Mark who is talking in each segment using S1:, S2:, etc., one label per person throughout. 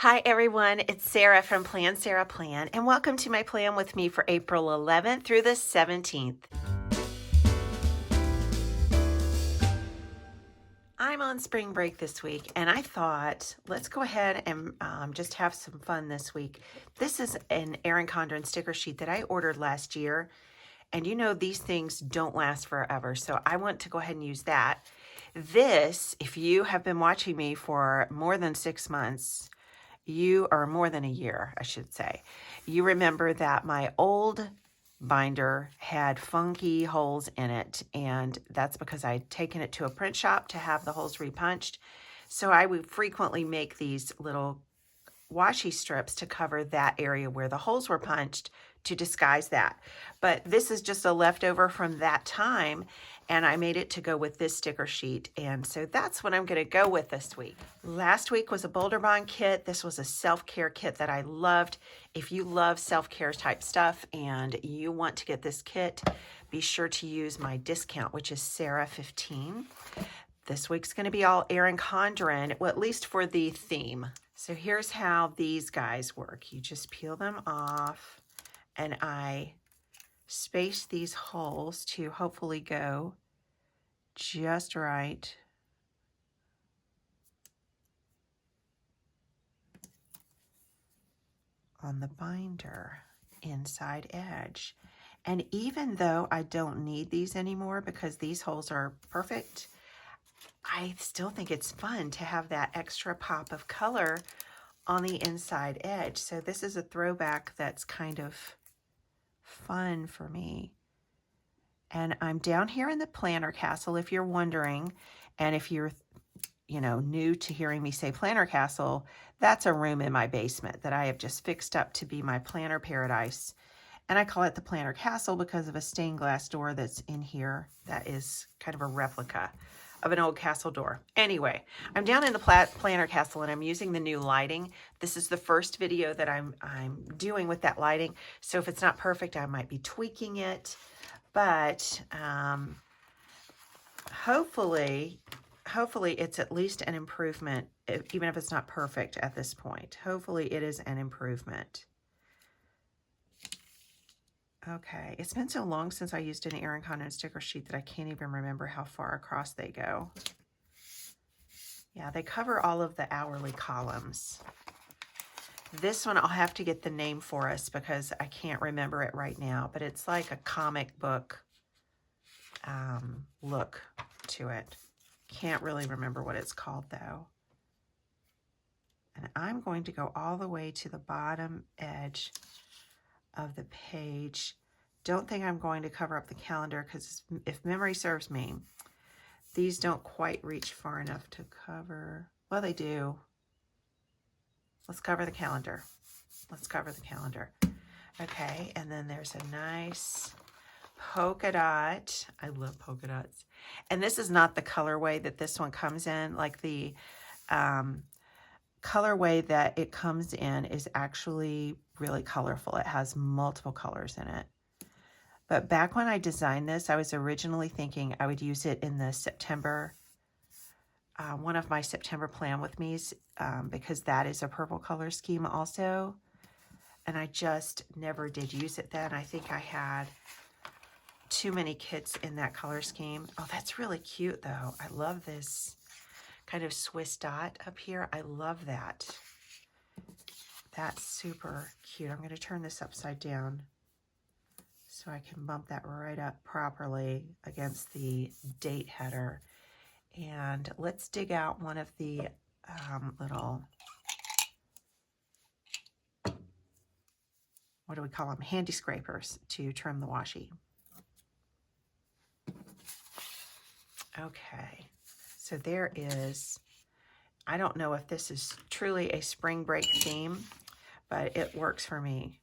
S1: Hi everyone, it's Sarah from Plan Sarah Plan, and welcome to my plan with me for April 11th through the 17th. I'm on spring break this week, and I thought, let's go ahead and just have some fun this week. This is an Erin Condren sticker sheet that I ordered last year, and you know these things don't last forever, so I want to go ahead and use that. This, if you have been watching me for more than 6 months, or more than a year, I should say, you remember that my old binder had funky holes in it, and that's because I'd taken it to a print shop to have the holes repunched. So I would frequently make these little washi strips to cover that area where the holes were punched to disguise that. But this is just a leftover from that time, and I made it to go with this sticker sheet, and so that's what I'm going to go with this week. Last week was a Boulder Bond kit. This was a self-care kit that I loved. If you love self-care type stuff and you want to get this kit, be sure to use my discount, which is Sarah15. This week's going to be all Erin Condren, well, at least for the theme. So here's how these guys work. You just peel them off, and I space these holes to hopefully go just right. On the binder inside edge. And even though I don't need these anymore because these holes are perfect, I still think it's fun to have that extra pop of color on the inside edge. So this is a throwback that's kind of fun for me. And I'm down here in the Planner Castle, if you're wondering, and if you're new to hearing me say Planner Castle, that's a room in my basement that I have just fixed up to be my planner paradise. And I call it the Planner Castle because of a stained glass door that's in here that is kind of a replica of an old castle door. Anyway, I'm down in the Planner Castle, and I'm using the new lighting. This is the first video that I'm doing with that lighting. So if it's not perfect, I might be tweaking it. But hopefully it's at least an improvement, even if it's not perfect at this point. Hopefully it is an improvement. Okay, it's been so long since I used an Erin Condren sticker sheet that I can't even remember how far across they go. Yeah, they cover all of the hourly columns. This one I'll have to get the name for us because I can't remember it right now, but it's like a comic book look to it. Can't really remember what it's called though. And I'm going to go all the way to the bottom edge of the page. Don't think I'm going to cover up the calendar because if memory serves me, these don't quite reach far enough to cover. Well, they do. Let's cover the calendar. Let's cover the calendar. Okay, and then there's a nice polka dot. I love polka dots. And this is not the colorway that this one comes in. Like the colorway that it comes in is actually really colorful. It has multiple colors in it. But back when I designed this, I was originally thinking I would use it in the September, one of my September plan with me's, because that is a purple color scheme also. And I just never did use it then. I think I had too many kits in that color scheme. Oh, that's really cute though. I love this kind of Swiss dot up here. I love that. That's super cute. I'm going to turn this upside down so I can bump that right up properly against the date header. And let's dig out one of the little, what do we call them? Handy scrapers to trim the washi. Okay, so there is, I don't know if this is truly a spring break theme, but it works for me.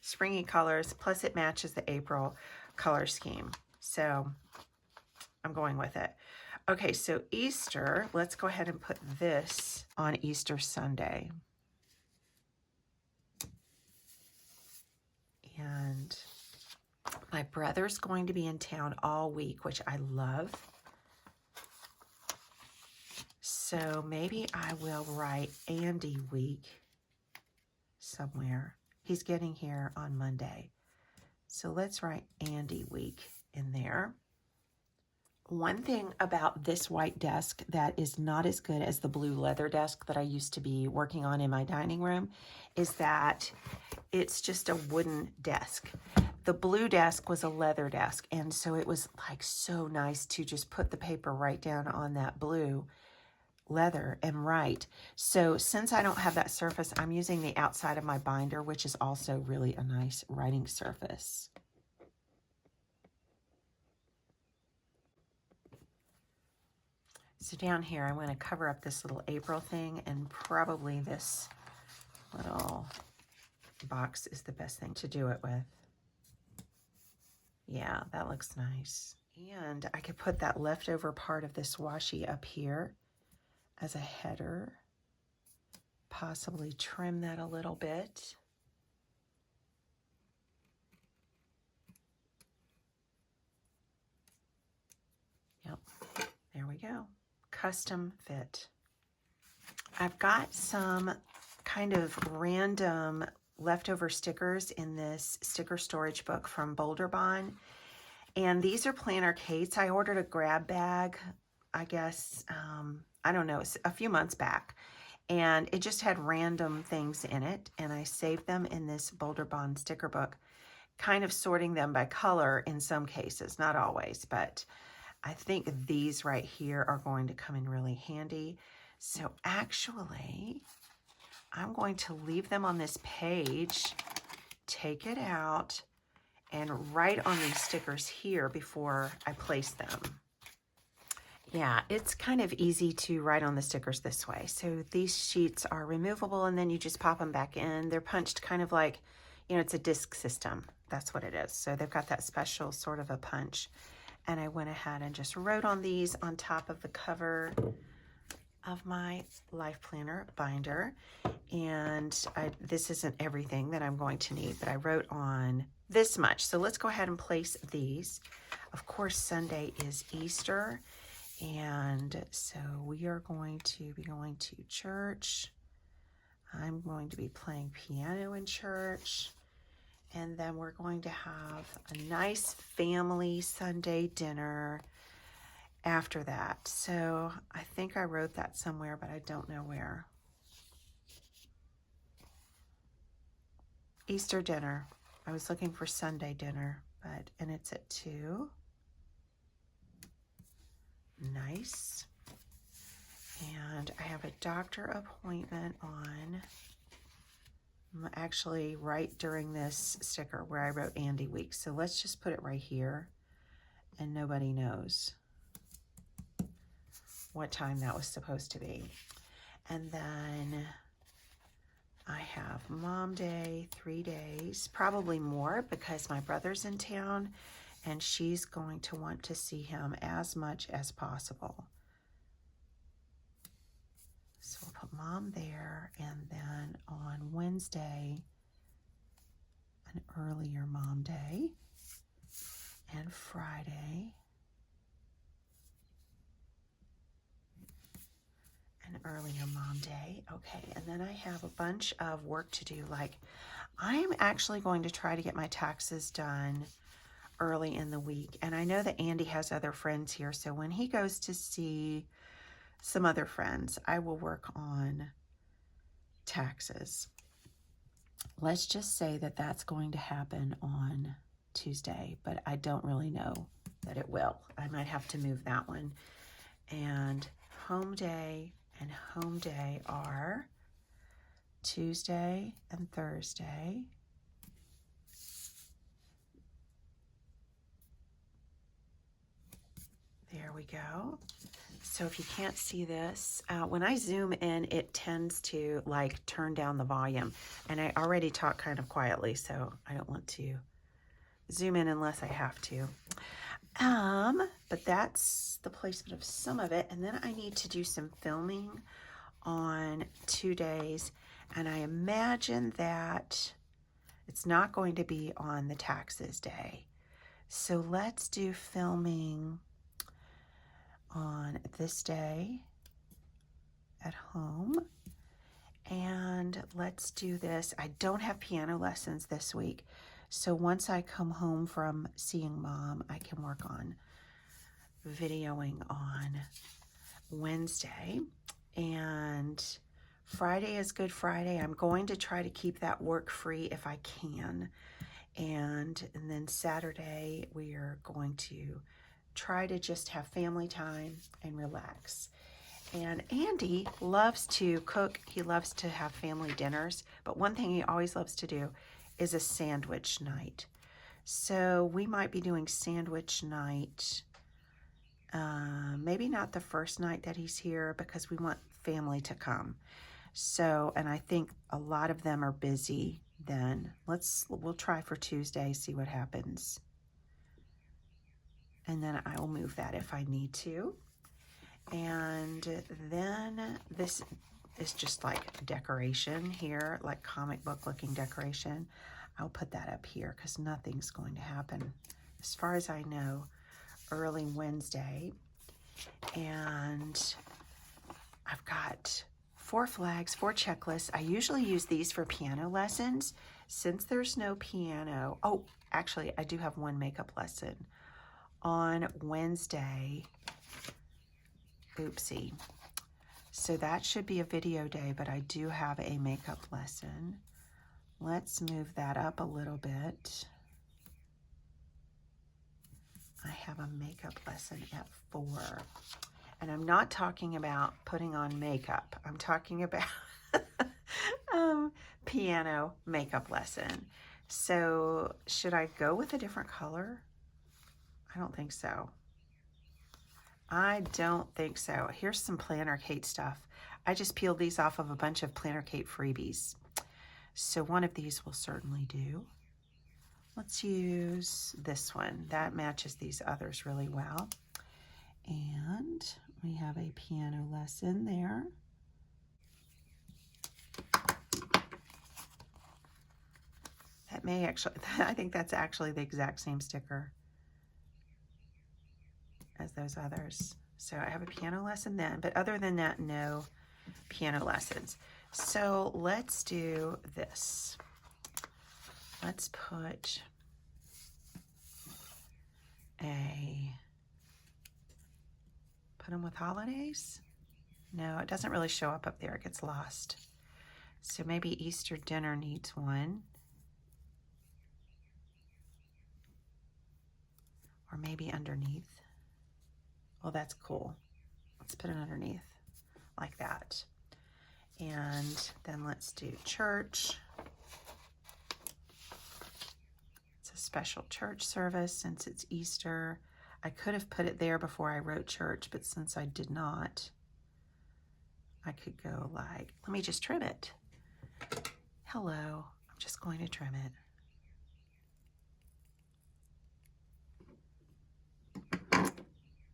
S1: Springy colors, plus it matches the April color scheme. So I'm going with it. Okay, so Easter, let's go ahead and put this on Easter Sunday. And my brother's going to be in town all week, which I love. So maybe I will write Andy week somewhere. He's getting here on Monday. So let's write Andy week in there. One thing about this white desk that is not as good as the blue leather desk that I used to be working on in my dining room is that it's just a wooden desk. The blue desk was a leather desk, and so it was like so nice to just put the paper right down on that blue leather and write. So since I don't have that surface, I'm using the outside of my binder, which is also really a nice writing surface. So down here, I'm going to cover up this little April thing, and probably this little box is the best thing to do it with. Yeah, that looks nice. And I could put that leftover part of this washi up here as a header. Possibly trim that a little bit. Yep, there we go. Custom fit. I've got some kind of random leftover stickers in this sticker storage book from Boulder Bond. And these are planner Kate's. I ordered a grab bag, I guess, I don't know, a few months back. And it just had random things in it. And I saved them in this Boulder Bond sticker book, kind of sorting them by color in some cases, not always. But I think these right here are going to come in really handy. So actually, I'm going to leave them on this page, take it out, and write on these stickers here before I place them. Yeah, it's kind of easy to write on the stickers this way. So these sheets are removable, and then you just pop them back in. They're punched kind of like, you know, it's a disc system. That's what it is. So they've got that special sort of a punch. And I went ahead and just wrote on these on top of the cover of my LifePlanner binder. And this isn't everything that I'm going to need, but I wrote on this much. So let's go ahead and place these. Of course, Sunday is Easter. And so we are going to be going to church. I'm going to be playing piano in church. And then we're going to have a nice family Sunday dinner after that. So I think I wrote that somewhere, but I don't know where. Easter dinner. I was looking for Sunday dinner, and it's at 2. Nice. And I have a doctor appointment on, actually right during this sticker where I wrote Andy week. So let's just put it right here, and nobody knows what time that was supposed to be. And then I have Mom Day, 3 days, probably more because my brother's in town and she's going to want to see him as much as possible. So we'll put Mom there, and then on Wednesday, an earlier Mom Day, and Friday, an earlier Mom Day. Okay, and then I have a bunch of work to do. Like, I'm actually going to try to get my taxes done early in the week. And I know that Andy has other friends here, so when he goes to see some other friends, I will work on taxes. Let's just say that that's going to happen on Tuesday, but I don't really know that it will. I might have to move that one. And home day and home day are Tuesday and Thursday. There we go. So if you can't see this, when I zoom in, it tends to like turn down the volume. And I already talk kind of quietly, so I don't want to zoom in unless I have to. But that's the placement of some of it. And then I need to do some filming on 2 days. And I imagine that it's not going to be on the taxes day. So let's do filming on this day at home, and And let's do this. I don't have piano lessons this week. So once I come home from seeing Mom, I can work on videoing on Wednesday. And Friday is Good Friday. I'm going to try to keep that work free if I can. And then Saturday, we are going to try to just have family time and relax. And Andy loves to cook. He loves to have family dinners. But one thing he always loves to do is a sandwich night. So we might be doing sandwich night. Maybe not the first night that he's here because we want family to come. So, and I think a lot of them are busy then. We'll try for Tuesday, see what happens. And then I will move that if I need to. And then this is just like decoration here, like comic book looking decoration. I'll put that up here because nothing's going to happen, as far as I know, early Wednesday. And I've got 4 flags, 4 checklists. I usually use these for piano lessons. Since there's no piano, oh, actually, I do have 1 makeup lesson on Wednesday. Oopsie. So that should be a video day, but I do have a makeup lesson. Let's move that up a little bit. I have a makeup lesson at 4. And I'm not talking about putting on makeup. I'm talking about piano makeup lesson. So should I go with a different color? I don't think so. I don't think so. Here's some Planner Kate stuff. I just peeled these off of a bunch of Planner Kate freebies. So one of these will certainly do. Let's use this one. That matches these others really well. And we have a piano lesson there. That may actually, I think that's actually the exact same sticker as those others. So I have a piano lesson then, but other than that, no piano lessons. So let's do this. Let's put them with holidays. No, it doesn't really show up there. It gets lost. So maybe Easter dinner needs one. Or maybe underneath. Well, that's cool. Let's put it underneath like that. And then let's do church. It's a special church service since it's Easter. I could have put it there before I wrote church, but since I did not, I could go like, let me just trim it. Hello, I'm just going to trim it.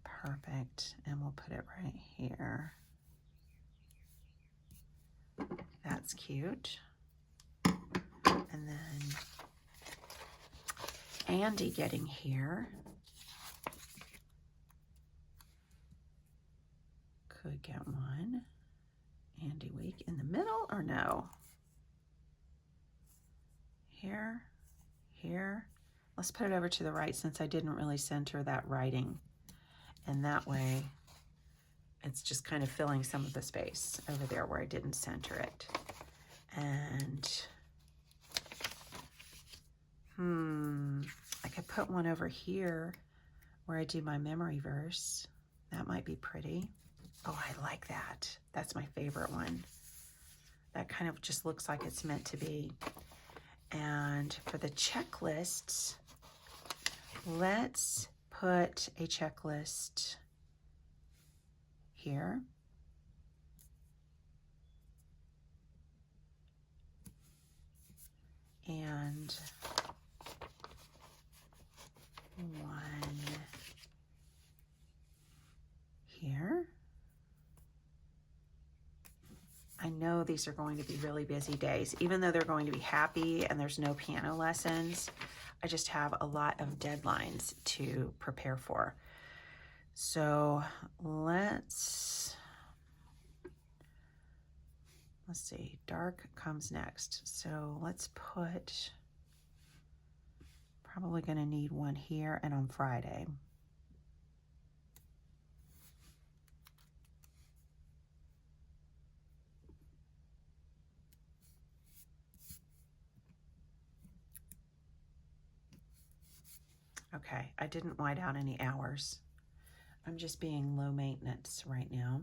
S1: Perfect, and we'll put it right here. That's cute. And then Andy getting here. Could get one. Andy week in the middle or no? Here, here. Let's put it over to the right since I didn't really center that writing. And that way, it's just kind of filling some of the space over there where I didn't center it. And, I could put one over here where I do my memory verse. That might be pretty. Oh, I like that. That's my favorite one. That kind of just looks like it's meant to be. And for the checklists, let's put a checklist here. And one here. I know these are going to be really busy days, even though they're going to be happy and there's no piano lessons. I just have a lot of deadlines to prepare for. So let's let's see, dark comes next. So let's put, probably gonna need one here and on Friday. Okay, I didn't white out any hours. I'm just being low maintenance right now.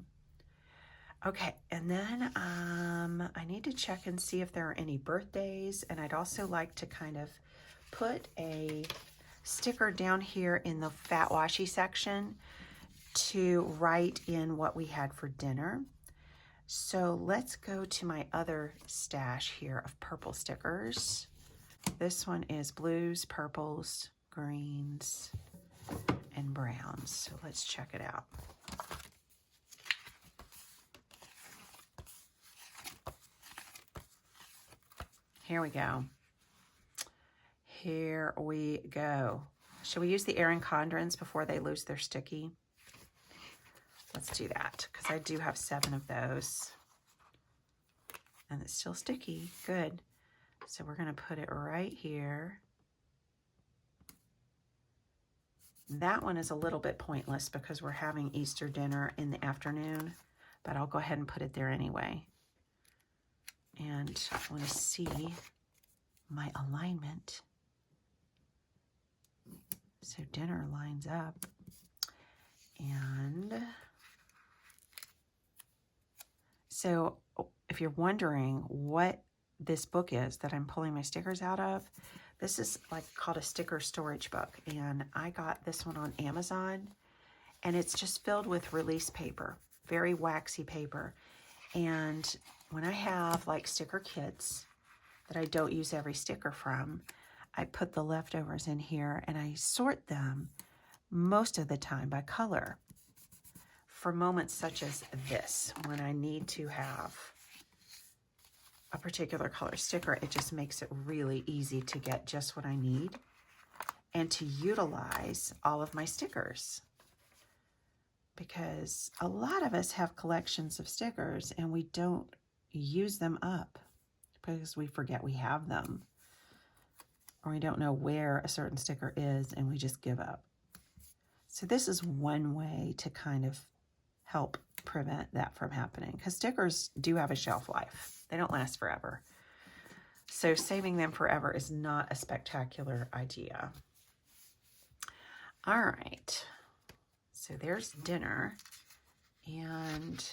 S1: Okay, and then I need to check and see if there are any birthdays, and I'd also like to kind of put a sticker down here in the fat washi section to write in what we had for dinner. So let's go to my other stash here of purple stickers. This one is blues, purples, greens, and browns. So let's check it out. Here we go. Here we go. Should we use the Erin Condrens before they lose their sticky? Let's do that, because I do have 7 of those. And it's still sticky. Good. So we're going to put it right here. That one is a little bit pointless because we're having Easter dinner in the afternoon, but I'll go ahead and put it there anyway. And I want to see my alignment. So dinner lines up. And so if you're wondering what this book is that I'm pulling my stickers out of, this is like called a sticker storage book. And I got this one on Amazon, and it's just filled with release paper, very waxy paper. And when I have like sticker kits that I don't use every sticker from, I put the leftovers in here and I sort them most of the time by color for moments such as this, when I need to have a particular color sticker. It just makes it really easy to get just what I need and to utilize all of my stickers. Because a lot of us have collections of stickers and we don't use them up because we forget we have them, or we don't know where a certain sticker is and we just give up. So this is one way to kind of help prevent that from happening, because stickers do have a shelf life. They don't last forever. So saving them forever is not a spectacular idea. All right. So there's dinner, and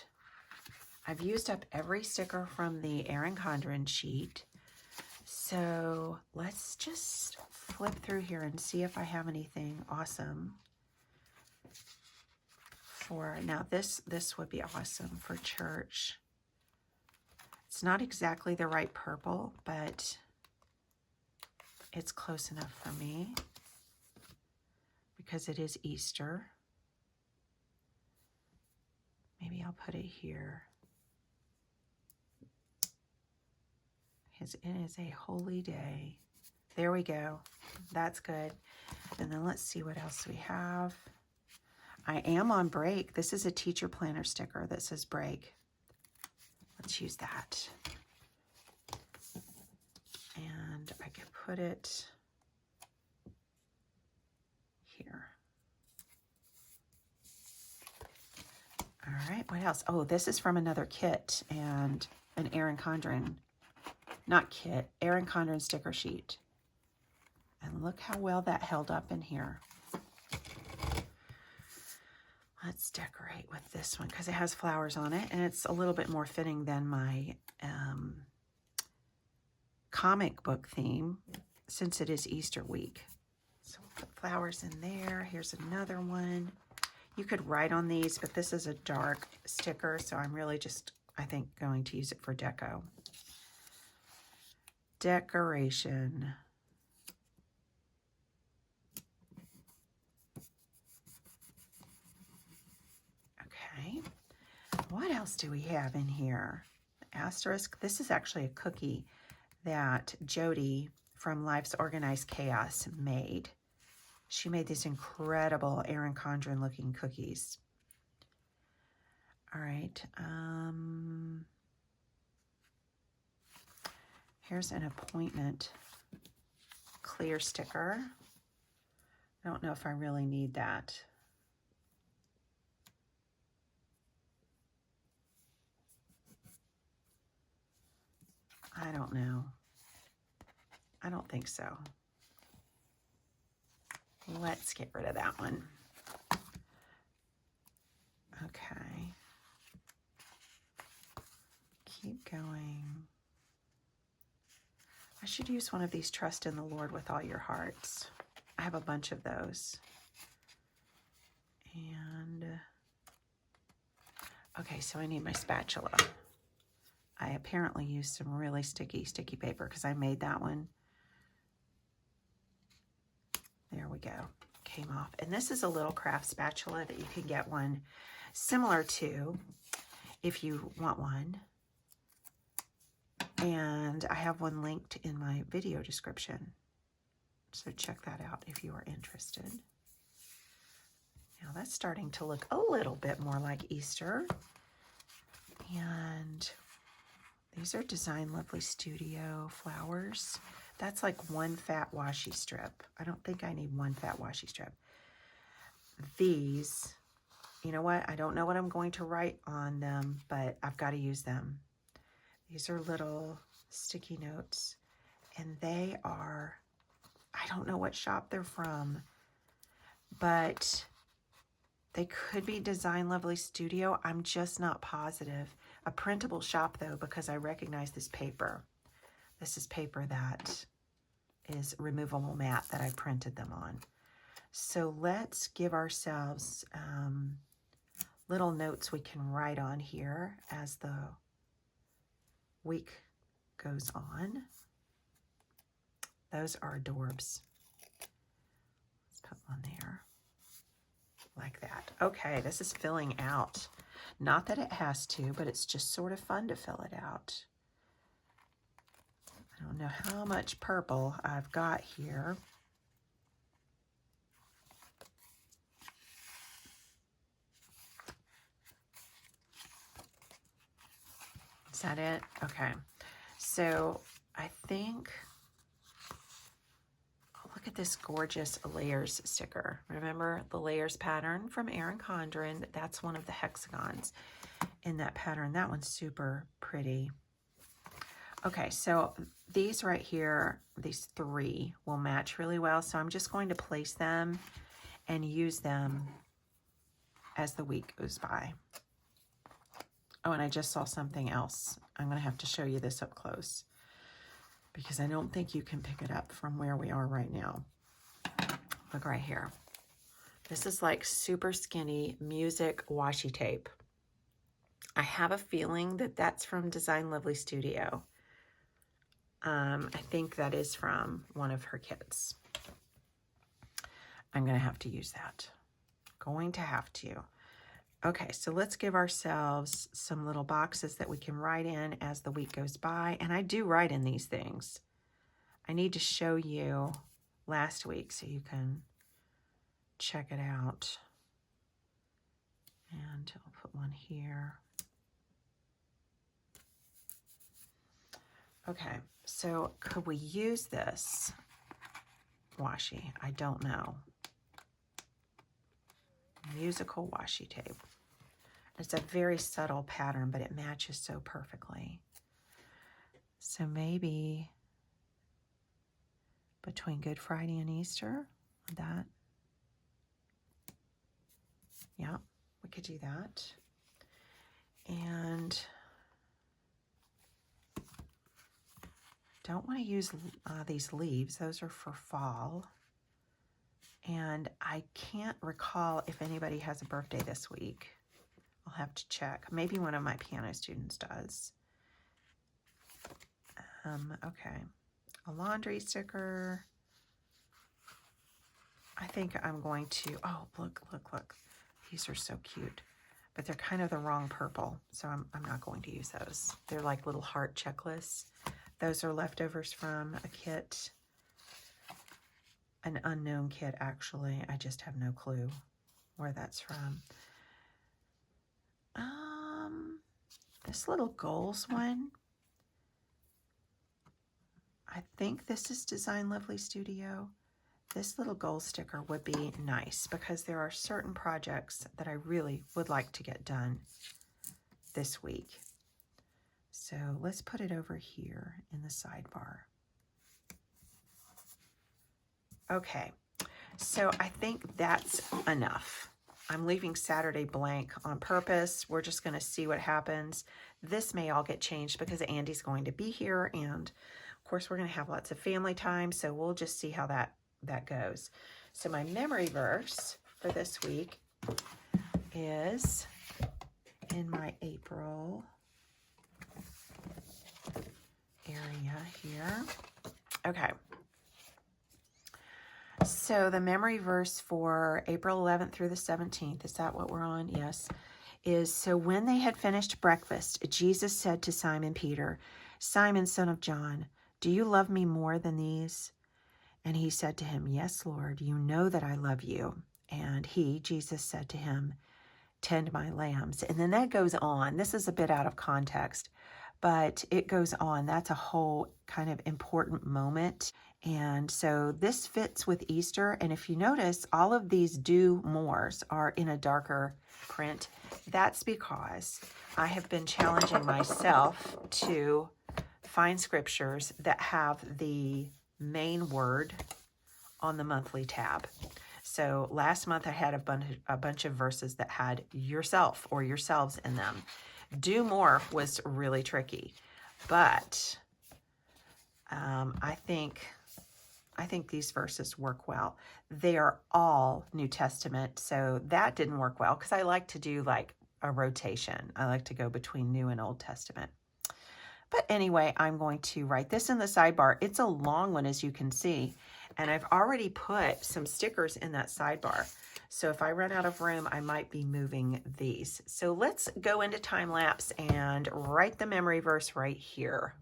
S1: I've used up every sticker from the Erin Condren sheet. So let's just flip through here and see if I have anything awesome for, now this would be awesome for church. It's not exactly the right purple, but it's close enough for me because it is Easter. Maybe I'll put it here. Because it is a holy day. There we go. That's good. And then let's see what else we have. I am on break. This is a teacher planner sticker that says break. Let's use that. And I can put it here. All right, what else? Oh, this is from another kit and an Erin Condren, not kit, Erin Condren sticker sheet. And look how well that held up in here. Let's decorate with this one because it has flowers on it and it's a little bit more fitting than my comic book theme since it is Easter week. So we'll put flowers in there. Here's another one. You could write on these, but this is a dark sticker, so I'm really just, I think, going to use it for deco. Decoration. Okay. What else do we have in here? Asterisk. This is actually a cookie that Jody from Life's Organized Chaos made. She made these incredible Erin Condren looking cookies. All right. Here's an appointment clear sticker. I don't know if I really need that. I don't know. I don't think so. Let's get rid of that one. Okay. Keep going. I should use one of these Trust in the Lord with all your hearts. I have a bunch of those. And, okay, so I need my spatula. I apparently used some really sticky paper because I made that one. There we go. Came off. And this is a little craft spatula that you can get one similar to if you want one. And I have one linked in my video description. So check that out if you are interested. Now that's starting to look a little bit more like Easter. And these are Design Lovely Studio flowers. That's like one fat washi strip. I don't think I need one fat washi strip. These, you know what? I don't know what I'm going to write on them, but I've got to use them. These are little sticky notes, and they are, I don't know what shop they're from, but they could be Design Lovely Studio. I'm just not positive. A printable shop, though, because I recognize this paper. This is paper that is removable matte that I printed them on. So let's give ourselves little notes we can write on here as the week goes on. Those are adorbs. Let's put one there like that. Okay, this is filling out. Not that it has to, but it's just sort of fun to fill it out. I don't know how much purple I've got here. Is that it? Okay. So I think, oh, look at this gorgeous layers sticker. Remember the layers pattern from Erin Condren? That's one of the hexagons in that pattern. That one's super pretty. Okay, so these right here, these three will match really well. So I'm just going to place them and use them as the week goes by. Oh, and I just saw something else. I'm going to have to show you this up close because I don't think you can pick it up from where we are right now. Look right here. This is like super skinny music washi tape. I have a feeling that that's from Design Lovely Studio. I think that is from one of her kits. I'm going to have to use that. Going to have to. Okay, so let's give ourselves some little boxes that we can write in as the week goes by. And I do write in these things. I need to show you last week so you can check it out. And I'll put one here. Okay, so could we use this washi? I don't know. Musical washi tape. It's a very subtle pattern, but it matches so perfectly. So maybe between Good Friday and Easter, that. Yeah, we could do that. And don't want to use these leaves. Those are for fall. And I can't recall if anybody has a birthday this week. I'll have to check. Maybe one of my piano students does. Okay. A laundry sticker. I think I'm going to, oh, look. These are so cute. But they're kind of the wrong purple, so I'm not going to use those. They're like little heart checklists. Those are leftovers from a kit. An unknown kit, actually. I just have no clue where that's from. This little goals one. I think this is Design Lovely Studio. This little goal sticker would be nice because there are certain projects that I really would like to get done this week. So let's put it over here in the sidebar. Okay, so I think that's enough. I'm leaving Saturday blank on purpose. We're just going to see what happens. This may all get changed because Andy's going to be here, and of course we're going to have lots of family time, so we'll just see how that goes. So my memory verse for this week is in my April area here. Okay. So the memory verse for April 11th through the 17th, is that what we're on? Yes. Is, so when they had finished breakfast, Jesus said to Simon Peter, Simon, son of John, do you love me more than these? And he said to him, yes, Lord, you know that I love you. And he, Jesus, said to him, tend my lambs. And then that goes on. This is a bit out of context, but it goes on. That's a whole kind of important moment. And so this fits with Easter. And if you notice, all of these do mores are in a darker print. That's because I have been challenging myself to find scriptures that have the main word on the monthly tab. So last month I had a bunch of verses that had yourself or yourselves in them. Do more was really tricky, but I think these verses work well. They are all New Testament, so that didn't work well because I like to do like a rotation. I like to go between New and Old Testament. But anyway, I'm going to write this in the sidebar. It's a long one, as you can see, and I've already put some stickers in that sidebar. So if I run out of room, I might be moving these. So let's go into time lapse and write the memory verse right here.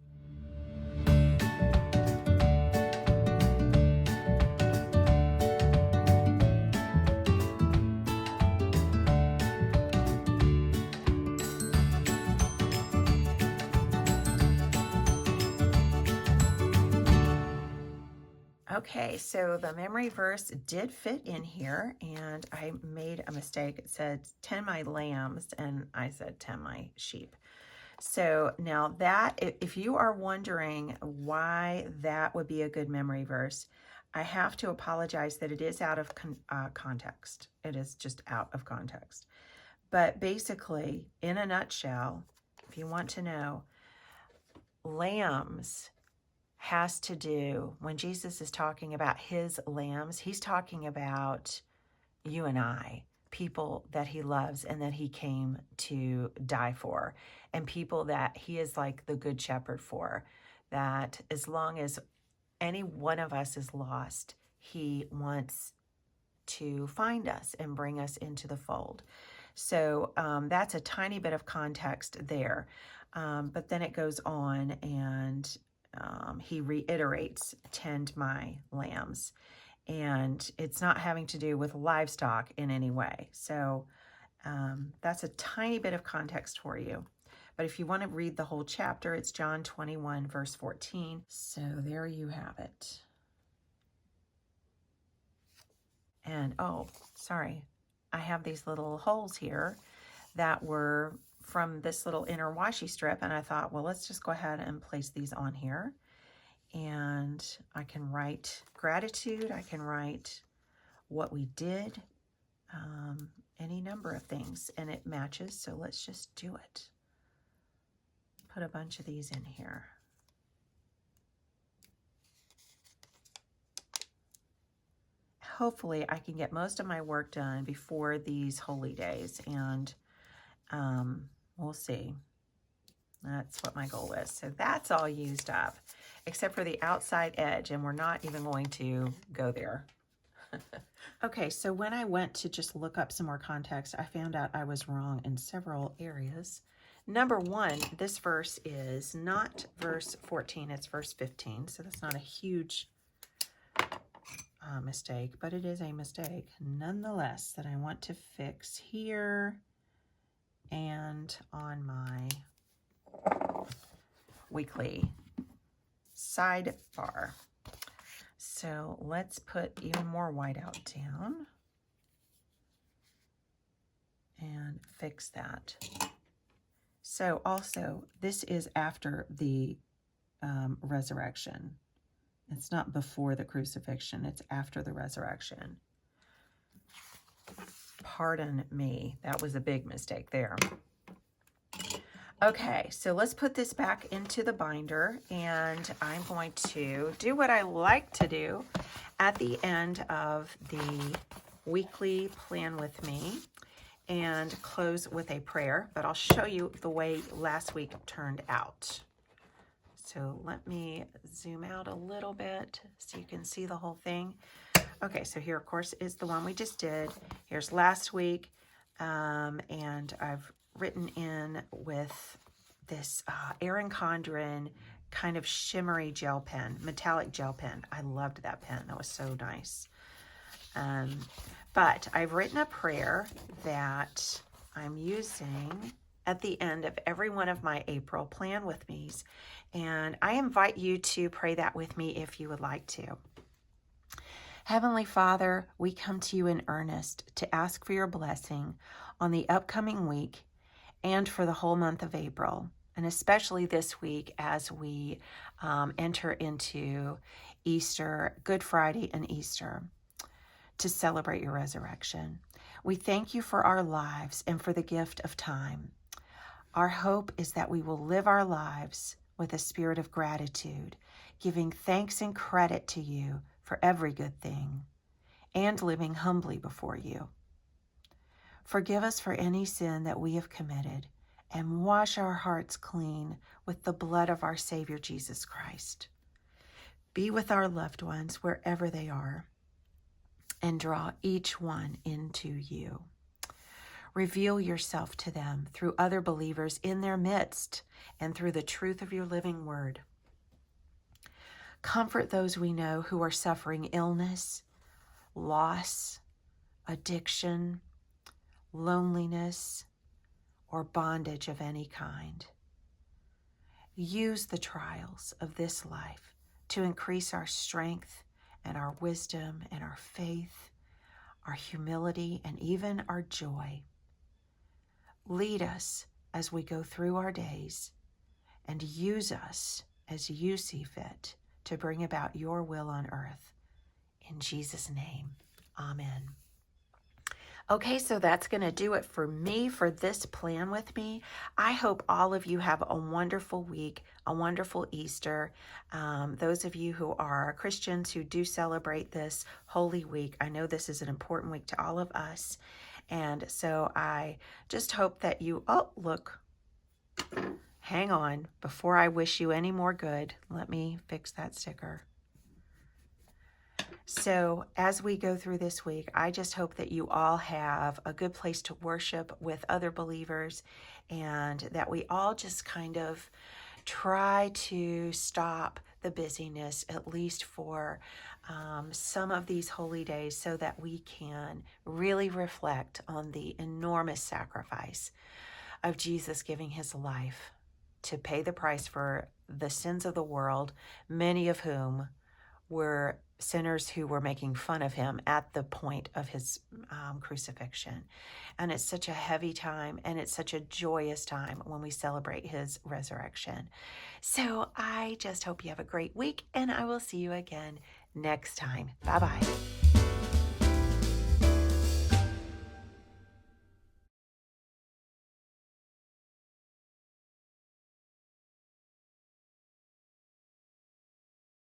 S1: Okay, so the memory verse did fit in here, and I made a mistake. It said, tend my lambs, and I said, tend my sheep. So now that, if you are wondering why that would be a good memory verse, I have to apologize that it is out of context. It is just out of context. But basically, in a nutshell, if you want to know, lambs has to do, when Jesus is talking about his lambs, he's talking about you and I, people that he loves and that he came to die for, and people that he is like the good shepherd for, that as long as any one of us is lost, he wants to find us and bring us into the fold. So that's a tiny bit of context there. But then it goes on, and he reiterates, tend my lambs. And it's not having to do with livestock in any way. So that's a tiny bit of context for you. But if you want to read the whole chapter, it's John 21, verse 14. So there you have it. And, oh, sorry, I have these little holes here that were from this little inner washi strip, and I thought, well, let's just go ahead and place these on here. And I can write gratitude, I can write what we did, any number of things, and it matches, so let's just do it. Put a bunch of these in here. Hopefully I can get most of my work done before these holy days, and we'll see. That's what my goal is. So that's all used up, except for the outside edge, and we're not even going to go there. Okay, so when I went to just look up some more context, I found out I was wrong in several areas. Number one, this verse is not verse 14, it's verse 15, so that's not a huge mistake, but it is a mistake nonetheless that I want to fix here and on my weekly sidebar. So let's put even more white out down and fix that. So also, this is after the resurrection. It's not before the crucifixion, it's after the resurrection. Pardon me, that was a big mistake there. Okay, so let's put this back into the binder, and I'm going to do what I like to do at the end of the weekly plan with me and close with a prayer, but I'll show you the way last week turned out. So let me zoom out a little bit so you can see the whole thing. Okay, so here, of course, is the one we just did. Here's last week, and I've written in with this Erin Condren kind of shimmery gel pen, metallic gel pen. I loved that pen. That was so nice. But I've written a prayer that I'm using at the end of every one of my April Plan With Me's, and I invite you to pray that with me if you would like to. Heavenly Father, we come to you in earnest to ask for your blessing on the upcoming week and for the whole month of April, and especially this week as we enter into Easter, Good Friday and Easter, to celebrate your resurrection. We thank you for our lives and for the gift of time. Our hope is that we will live our lives with a spirit of gratitude, giving thanks and credit to you for every good thing, and living humbly before you. Forgive us for any sin that we have committed, and wash our hearts clean with the blood of our Savior Jesus Christ. Be with our loved ones wherever they are, and draw each one into you. Reveal yourself to them through other believers in their midst and through the truth of your living word. Comfort those we know who are suffering illness, loss, addiction, loneliness, or bondage of any kind. Use the trials of this life to increase our strength and our wisdom and our faith, our humility, and even our joy. Lead us as we go through our days, and use us as you see fit to bring about your will on earth. In Jesus' name, amen. Okay, so that's going to do it for me for this plan with me. I hope all of you have a wonderful week, a wonderful Easter. Those of you who are Christians who do celebrate this Holy Week, I know this is an important week to all of us. And so I just hope that you, oh, look, hang on, before I wish you any more good, let me fix that sticker. So as we go through this week, I just hope that you all have a good place to worship with other believers, and that we all just kind of try to stop the busyness, at least for some of these holy days, so that we can really reflect on the enormous sacrifice of Jesus giving his life to pay the price for the sins of the world, many of whom were sinners who were making fun of him at the point of his crucifixion. And it's such a heavy time, and it's such a joyous time when we celebrate his resurrection. So I just hope you have a great week, and I will see you again next time. Bye-bye.